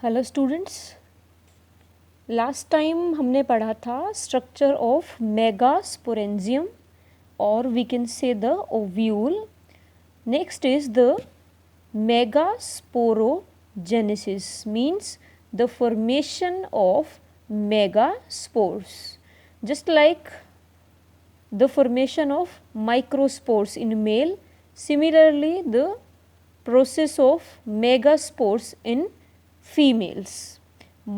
Hello students, last time हमने पढ़ा था स्ट्रक्चर ऑफ मेगास्पोरेंजियम और we can say the ovule. Next is the megasporogenesis, means the formation of megaspores, just like the formation of microspores in male. Similarly, the process of megaspores in females.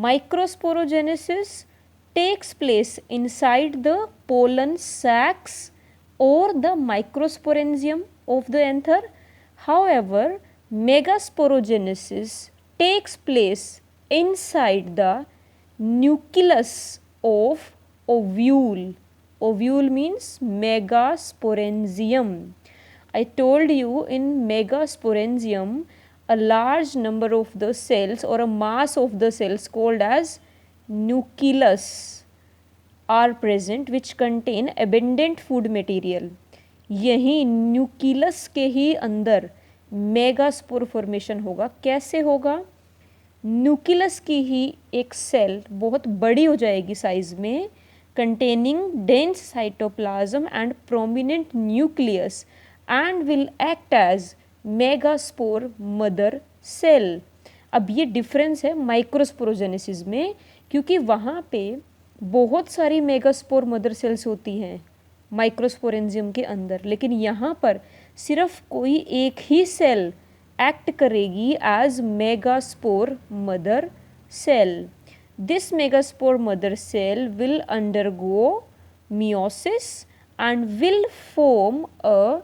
Microsporogenesis takes place inside the pollen sacs or the microsporangium of the anther. However, megasporogenesis takes place inside the nucleus of ovule. Ovule means megasporangium. I told you in megasporangium a large number of the cells or a mass of the cells called as nucleus are present which contain abundant food material. यही nucleus के ही अंदर megaspore formation होगा. कैसे होगा? Nucleus की ही एक cell बहुत बड़ी हो जाएगी साइज में, containing dense cytoplasm and prominent nucleus and will act as megaspore mother cell. अब ये डिफरेंस है माइक्रोस्पोरोजेनेसिस में, क्योंकि वहाँ पे बहुत सारी मेगास्पोर मदर सेल्स होती हैं माइक्रोस्पोरेंजियम के अंदर, लेकिन यहाँ पर सिर्फ कोई एक ही सेल एक्ट करेगी as megaspore mother cell. This megaspore mother cell will undergo meiosis and will form a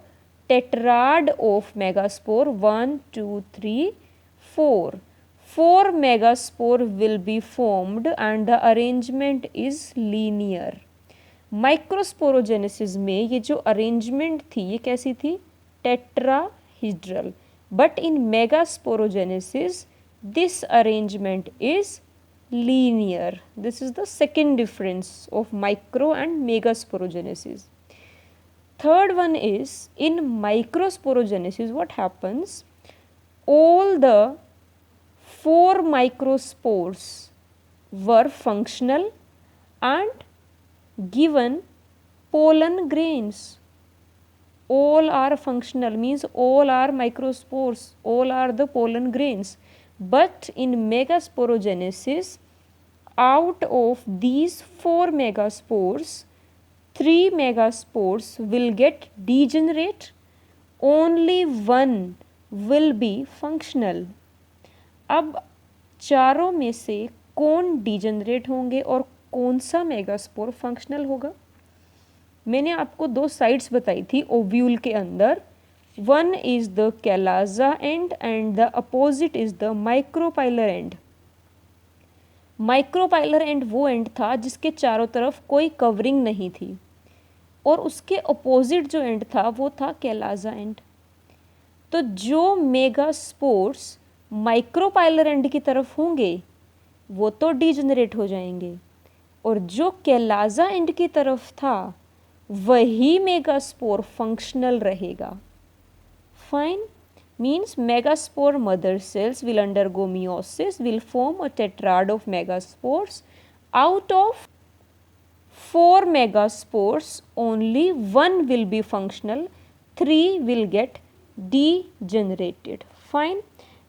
tetrad of megaspore. 1, 2, 3, 4. 4 megaspore will be formed and the arrangement is linear. Microsporogenesis में ये जो arrangement थी ये कैसी थी? Tetrahedral. But in megasporogenesis this arrangement is linear. This is the second difference of micro and megasporogenesis. Third one is in microsporogenesis what happens? All the 4 microspores were functional and given pollen grains. All are functional means all are microspores, all are the pollen grains. But in megasporogenesis, out of these 4 megaspores, 3 megaspores will get degenerate, only 1 will be functional. अब चारों में से कौन degenerate होंगे और कौन सा megaspore functional होगा? मैंने आपको 2 साइड्स बताई थी ओव्यूल के अंदर. One is the callasa end and the opposite is the micropylar end. Micropylar end वो एंड था जिसके चारों तरफ कोई कवरिंग नहीं थी, और उसके अपोजिट जो एंड था वो था कैलाजा एंड. तो जो मेगास्पोर्स माइक्रोपाइलर एंड की तरफ होंगे वो तो डिजेनरेट हो जाएंगे, और जो कैलाजा एंड की तरफ था वही मेगास्पोर फंक्शनल रहेगा. Fine. Means megaspore mother cells will undergo meiosis, will form a tetrad of megaspores. Out of 4 megaspores, only 1 will be functional, 3 will get degenerated. Fine.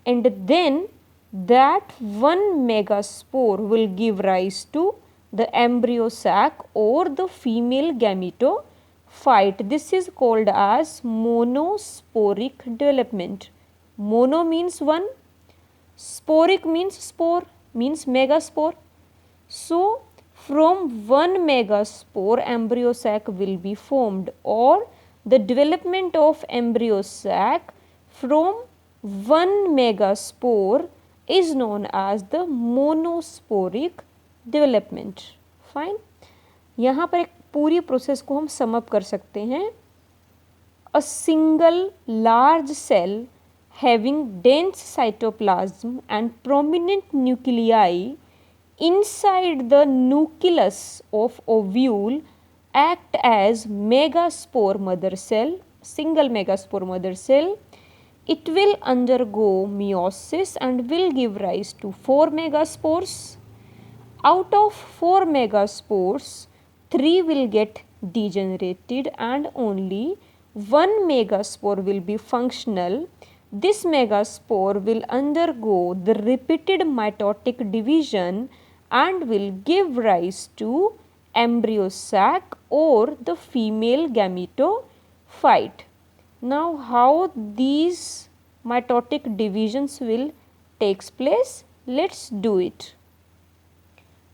And then that 1 megaspore will give rise to the embryo sac or the female gametophyte. This is called as monosporic development. Mono means one, sporic means spore, means megaspore. So from 1 megaspore embryo sac will be formed, or the development of embryo sac from 1 megaspore is known as the monosporic development. Fine. यहाँ पर एक पूरी process को हम sum up कर सकते हैं. A single large cell having dense cytoplasm and prominent nuclei inside the nucleus of ovule act as megaspore mother cell, single megaspore mother cell. it will undergo meiosis and will give rise to 4 megaspores. Out of 4 megaspores, 3 will get degenerated and only 1 megaspore will be functional. This megaspore will undergo the repeated mitotic division and will give rise to embryo sac or the female gametophyte. Now, how these mitotic divisions will takes place? Let's do it.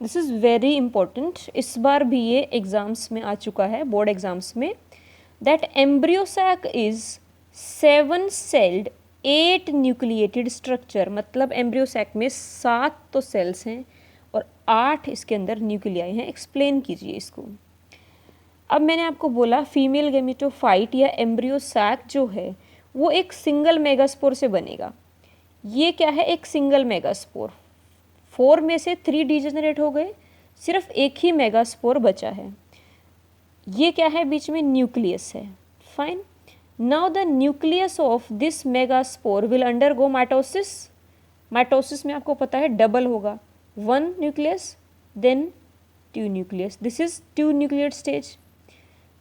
This is very important, इस बार भी ये exams में आ चुका है, board exams में, that embryo sac is 7 celled 8 nucleated structure, मतलब एम्ब्रियो सैक में 7 तो सेल्स हैं और 8 इसके अंदर न्यूक्लियाई हैं। एक्सप्लेन कीजिए इसको। अब मैंने आपको बोला फीमेल गेमेटोफाइट या एम्ब्रियो सैक जो है वो एक सिंगल मेगास्पोर से बनेगा। ये क्या है? एक सिंगल मेगास्पोर। 4 में से 3 डिजेनरेट हो गए, सिर्फ एक ही मेगास्पोर बचा है। ये क्या है? बीच में न्यूक्लियस है। Fine. Now the nucleus of this megaspore will undergo mitosis. Mitosis में आपको पता है डबल होगा, 1 nucleus then 2 nucleus. This is 2 nucleate stage.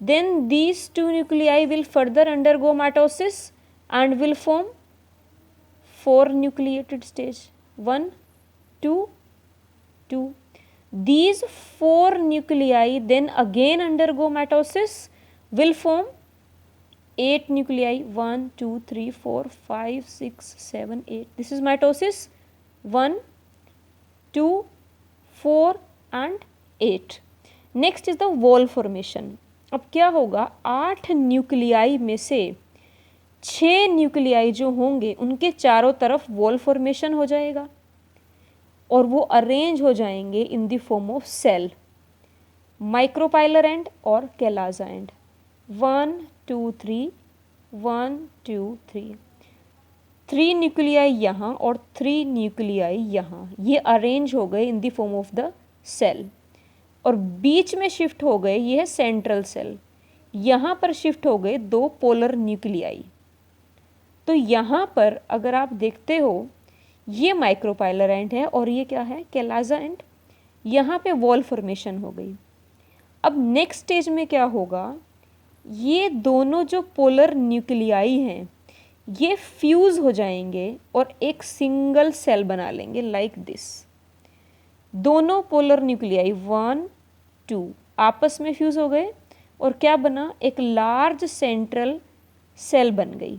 Then these 2 nuclei will further undergo mitosis and will form 4 nucleated stage, 1, 2, 2. These 4 nuclei then again undergo mitosis, will form 8 nuclei, 1, 2, 3, 4, 5, 6, 7, 8. This is mitosis 1, 2, 4 and 8. Next is the wall formation. अब क्या होगा? 8 nuclei में से 6 nuclei जो होंगे उनके चारों तरफ वॉल फॉर्मेशन हो जाएगा और वो अरेंज हो जाएंगे in the form of cell, micropylar end और कैलाजा एंड। 1, 2, 3, 1, 2, 3, 3 न्यूक्लियाई यहाँ और 3 न्यूक्लियाई यहाँ, ये अरेंज हो गए in the form of the cell और बीच में शिफ्ट हो गए, ये है सेंट्रल सेल। यहाँ पर शिफ्ट हो गए 2 पोलर न्यूक्लियाई। तो यहाँ पर अगर आप देखते हो ये माइक्रोपाइलर एंड है और ये क्या है? कैलाजा एंड। यहाँ पे वॉल फॉर्मेशन हो गई। अब नेक्स्ट स्टेज में क्या होगा? ये दोनों जो पोलर न्यूक्लियाई हैं ये फ्यूज़ हो जाएंगे और एक सिंगल सेल बना लेंगे लाइक दिस। दोनों पोलर न्यूक्लियाई 1, 2 आपस में फ्यूज़ हो गए और क्या बना? एक लार्ज सेंट्रल सेल बन गई।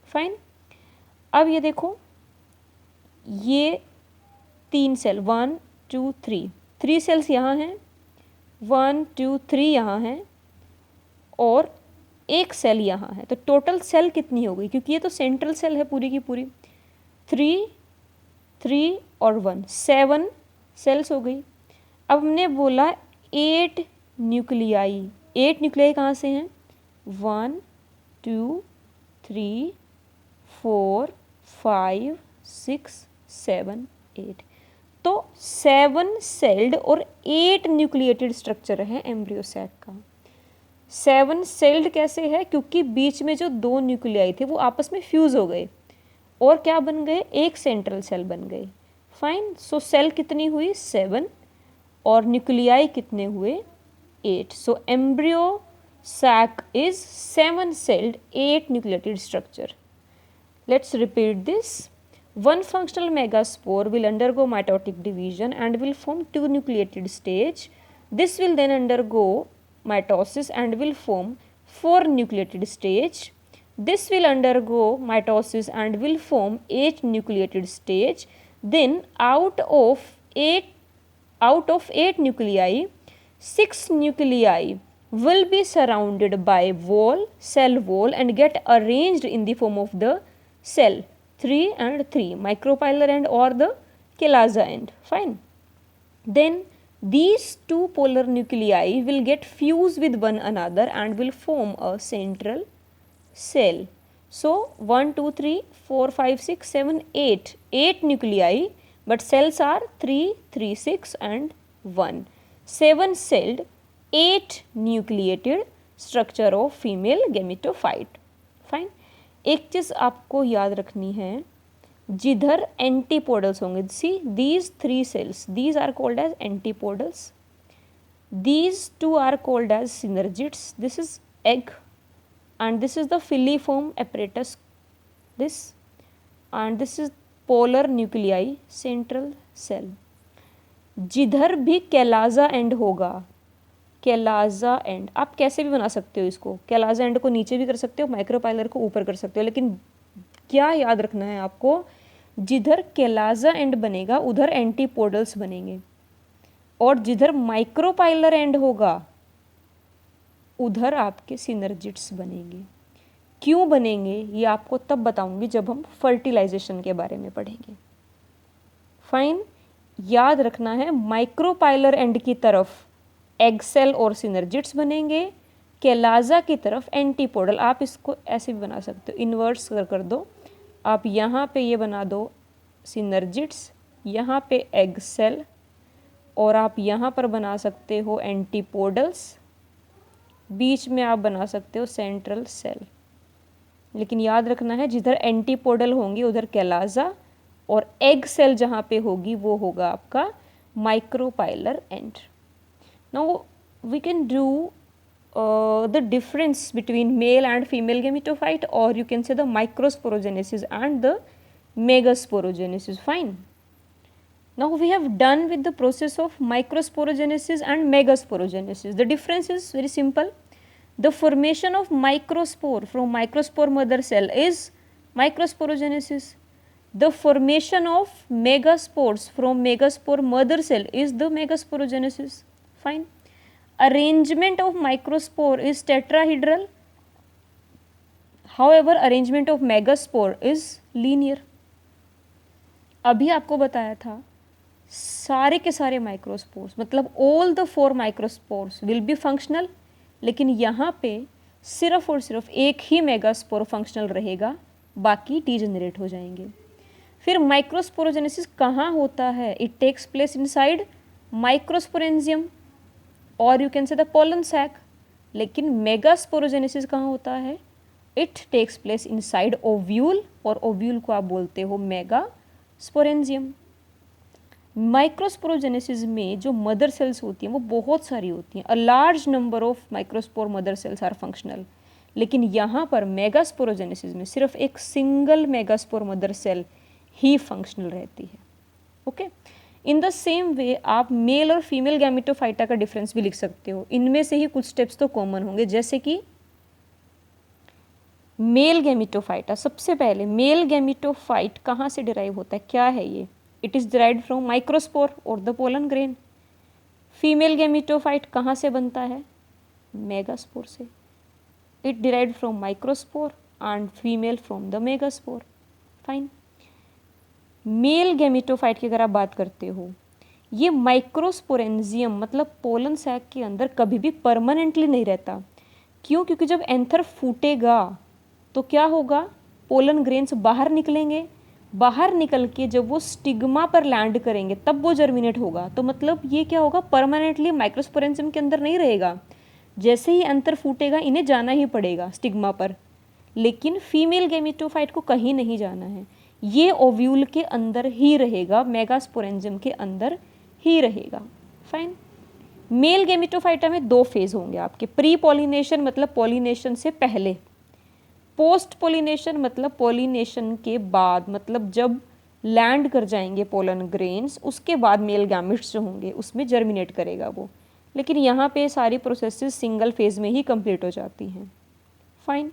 फाइन। अब ये देखो, ये 3 सेल 1, 2, 3 सेल्स यहाँ हैं, 1, 2, 3 यहाँ हैं और एक सेल यहाँ है। तो टोटल सेल कितनी हो गई? क्योंकि ये तो सेंट्रल सेल है पूरी की पूरी। 3, 3 और 1, 7 सेल्स हो गई। अब हमने बोला 8 न्यूक्लियाई। 8 न्यूक्लियाई कहाँ से हैं? 1, 2, 3, 4, 5, 6, 7, 8। तो 7 सेल्ड और 8 न्यूक्लिएटेड स्ट्रक्चर है एम्ब्रियो सैक का। 7 सेल्ड कैसे है? क्योंकि बीच में जो 2 न्यूक्लियाई थे वो आपस में फ्यूज़ हो गए और क्या बन गए? एक सेंट्रल सेल बन गए। फाइन। सो सेल कितनी हुई? 7 और न्यूक्लियाई कितने हुए? 8। सो embryo sac is 7-celled 8 nucleated structure. Let's repeat this. One functional megaspore will undergo mitotic division and will form 2 nucleated stage. This will then undergo mitosis and will form 4 nucleated stage. This will undergo mitosis and will form 8 nucleated stage. Then out of 8 nuclei, 6 nuclei will be surrounded by cell wall and get arranged in the form of the cell 3 and 3, micropylar end or the chalaza end. Fine. Then these 2 polar nuclei will get fused with one another and will form a central cell. So 1, 2, 3, 4, 5, 6, 7, 8. 8 nuclei, but cells are 3, 3, 6 and 1. 7 celled 8 nucleated structure of female gametophyte. Fine. एक चीज़ आपको याद रखनी है, जिधर antipodals होंगे, see these 3 cells, these are called as antipodals, these two are called as synergids. This is egg and this is the filiform apparatus, this, and this is polar nuclei, central cell. जिधर भी कैलाजा and होगा, कैलाजा and आप कैसे भी बना सकते हो इसको, कैलाजा एंड को नीचे भी कर सकते हो, माइक्रोपाइलर को ऊपर कर सकते हो, लेकिन क्या याद रखना है आपको, जिधर कैलाजा एंड बनेगा उधर एंटीपोडल्स बनेंगे, और जिधर माइक्रोपाइलर एंड होगा उधर आपके सिनर्जिड्स बनेंगे। क्यों बनेंगे ये आपको तब बताऊंगी जब हम फर्टिलाइजेशन के बारे में पढ़ेंगे। फाइन, याद रखना है माइक्रोपाइलर एंड की तरफ एग सेल और सिनर्जिड्स बनेंगे, कैलाजा की तरफ एंटीपोडल। आप इसको ऐसे भी बना सकते हो, इन्वर्स कर दो, आप यहाँ पे ये बना दो सिनर्जिड्स, यहाँ पे एग सेल, और आप यहाँ पर बना सकते हो एंटीपोडल्स, बीच में आप बना सकते हो सेंट्रल सेल। लेकिन याद रखना है जिधर एंटीपोडल होंगे उधर कैलाजा, और एग सेल जहाँ पे होगी वो होगा आपका micropylar end. Now we can do the difference between male and female gametophyte, और you can say the microsporogenesis and the megasporogenesis. Fine, now we have done with the process of microsporogenesis and megasporogenesis. The difference is very simple. The formation of microspore from microspore mother cell is microsporogenesis. The formation of megaspores from megaspore mother cell is the megasporogenesis. Fine. Arrangement of microspore is tetrahedral. However, arrangement of megaspore is linear. अभी आपको बताया था सारे के सारे microspores, मतलब all the 4 microspores will be functional, लेकिन यहाँ पे सिर्फ और सिर्फ एक ही मेगास्पोर फंक्शनल रहेगा, बाकी डीजेनरेट हो जाएंगे। फिर माइक्रोस्पोरोजेनेसिस कहाँ होता है? It takes place inside microsporangium और you can say the pollen sac. लेकिन मेगास्पोरोजेनेसिस कहाँ होता है? It takes place inside ovule, और ओव्यूल को आप बोलते हो मेगास्पोरेंजियम। माइक्रोस्पोरोजेनेसिस में जो मदर सेल्स होती हैं वो बहुत सारी होती हैं, a large number of microspore mother cells are functional. लेकिन यहाँ पर मेगास्पोरोजेनेसिस में सिर्फ एक सिंगल मेगास्पोर मदर सेल ही फंक्शनल रहती है। Okay, in the same way आप मेल और फीमेल गैमेटोफाइटा का डिफरेंस भी लिख सकते हो। इनमें से ही कुछ स्टेप्स तो कॉमन होंगे, जैसे कि मेल गैमेटोफाइटा। सबसे पहले मेल गैमेटोफाइट कहाँ से डिराइव होता है, क्या है ये? It is derived from microspore और the pollen grain. Female gametophyte कहाँ से बनता है? मेगास्पोर से। It derived from microspore and female from the megaspore. Fine. Male gametophyte की अगर आप बात करते हो, ये माइक्रोस्पोरेंजियम मतलब पोलन सैक के अंदर कभी भी परमानेंटली नहीं रहता। क्यों? क्योंकि जब एंथर फूटेगा तो क्या होगा, पोलन ग्रेन्स बाहर निकलेंगे, बाहर निकल के जब वो स्टिग्मा पर लैंड करेंगे तब वो जर्मिनेट होगा। तो मतलब ये क्या होगा, परमानेंटली माइक्रोस्पोरेंजियम के अंदर नहीं रहेगा। जैसे ही एंथर फूटेगा इन्हें जाना ही पड़ेगा स्टिग्मा पर। लेकिन फीमेल गैमेटोफाइट को कहीं नहीं जाना है, ये ओव्यूल के अंदर ही रहेगा, मेगास्पोरेंजियम के अंदर ही रहेगा। फाइन। मेल गैमेटोफाइटा में 2 फेज होंगे आपके, प्री पॉलिनेशन मतलब पॉलिनेशन से पहले, पोस्ट पॉलिनेशन मतलब पॉलिनेशन के बाद, मतलब जब लैंड कर जाएंगे पोलन ग्रेन्स उसके बाद मेल गैमेट्स जो होंगे उसमें जर्मिनेट करेगा वो। लेकिन यहाँ पे सारी प्रोसेसेस सिंगल फेज में ही कंप्लीट हो जाती हैं। फाइन।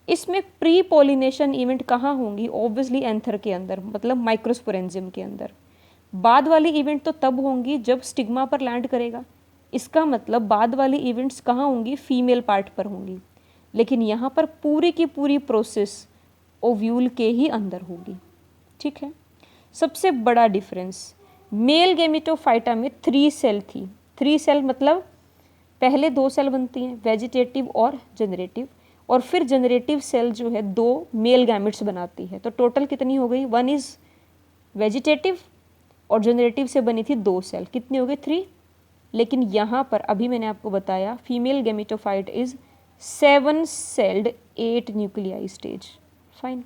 इसमें प्री पॉलिनेशन इवेंट कहाँ होंगी? ऑब्वियसली एंथर के अंदर, मतलब माइक्रोस्पोरेंजियम के अंदर। बाद वाली इवेंट तो तब होंगी जब स्टिग्मा पर लैंड करेगा। इसका मतलब बाद वाली इवेंट्स कहाँ होंगी? फीमेल पार्ट पर होंगी। लेकिन यहाँ पर पूरी की पूरी प्रोसेस ओव्यूल के ही अंदर होगी। ठीक है। सबसे बड़ा डिफरेंस, मेल गैमेटोफाइटा में 3 सेल थी। 3 सेल मतलब पहले 2 सेल बनती हैं, वेजिटेटिव और जनरेटिव, और फिर जनरेटिव सेल जो है 2 मेल गैमेट्स बनाती है। तो टोटल कितनी हो गई? 1 इज वेजिटेटिव और जनरेटिव से बनी थी 2 सेल, कितनी हो गई? 3। लेकिन यहाँ पर अभी मैंने आपको बताया female gametophyte is 7 celled 8 nuclei stage. Fine.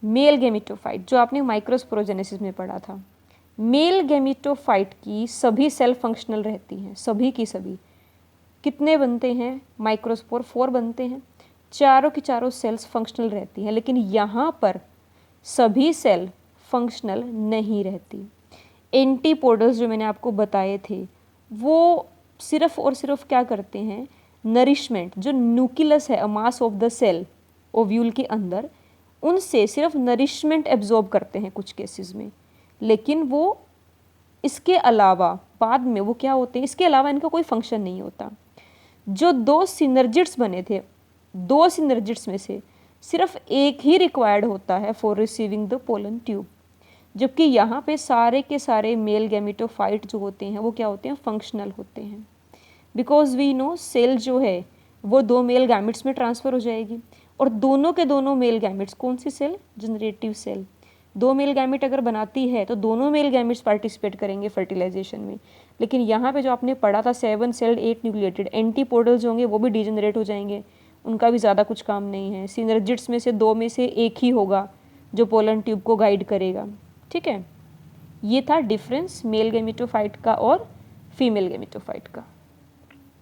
Male gametophyte जो आपने माइक्रोस्पोरोजेनेसिस में पढ़ा था, मेल गैमेटोफाइट की सभी सेल फंक्शनल रहती हैं, सभी की सभी। कितने बनते हैं माइक्रोस्पोर? 4 बनते हैं। चारों की चारों सेल्स फंक्शनल रहती हैं, लेकिन यहाँ पर सभी सेल फंक्शनल नहीं रहती। एंटीपोडल्स जो मैंने आपको बताए थे वो सिर्फ और सिर्फ क्या करते हैं, नरिशमेंट, जो न्यूक्लियस है mass of the cell ovule के अंदर, उनसे सिर्फ नरिशमेंट एब्जॉर्ब करते हैं कुछ केसेस में, लेकिन वो इसके अलावा बाद में वो क्या होते हैं, इसके अलावा इनका कोई फंक्शन नहीं होता। जो 2 सिनर्जिड्स बने थे, 2 सिनर्जिड्स में से सिर्फ एक ही रिक्वायर्ड होता है for receiving the pollen tube, जबकि यहाँ पे सारे के सारे मेल गैमेटोफाइट जो होते हैं वो क्या होते हैं, फंक्शनल होते हैं। बिकॉज वी नो सेल जो है वो 2 मेल गैमेट्स में ट्रांसफ़र हो जाएगी, और दोनों के दोनों मेल गैमेट्स, कौन सी cell, generative cell, 2 male gamete अगर बनाती है तो दोनों मेल गैमेट्स पार्टिसिपेट करेंगे फर्टिलाइजेशन में। लेकिन यहाँ पे जो आपने पढ़ा था 7 सेल्ड 8 न्यूक्लिएटेड, एंटीपोडल्स होंगे वो भी डीजनरेट हो जाएंगे, उनका भी ज़्यादा कुछ काम नहीं है। सिनर्जिड्स में से 2 में से एक ही होगा जो पोलन ट्यूब को गाइड करेगा। ठीक है, ये था डिफरेंस मेल गैमेटोफाइट का और फीमेल गैमेटोफाइट का।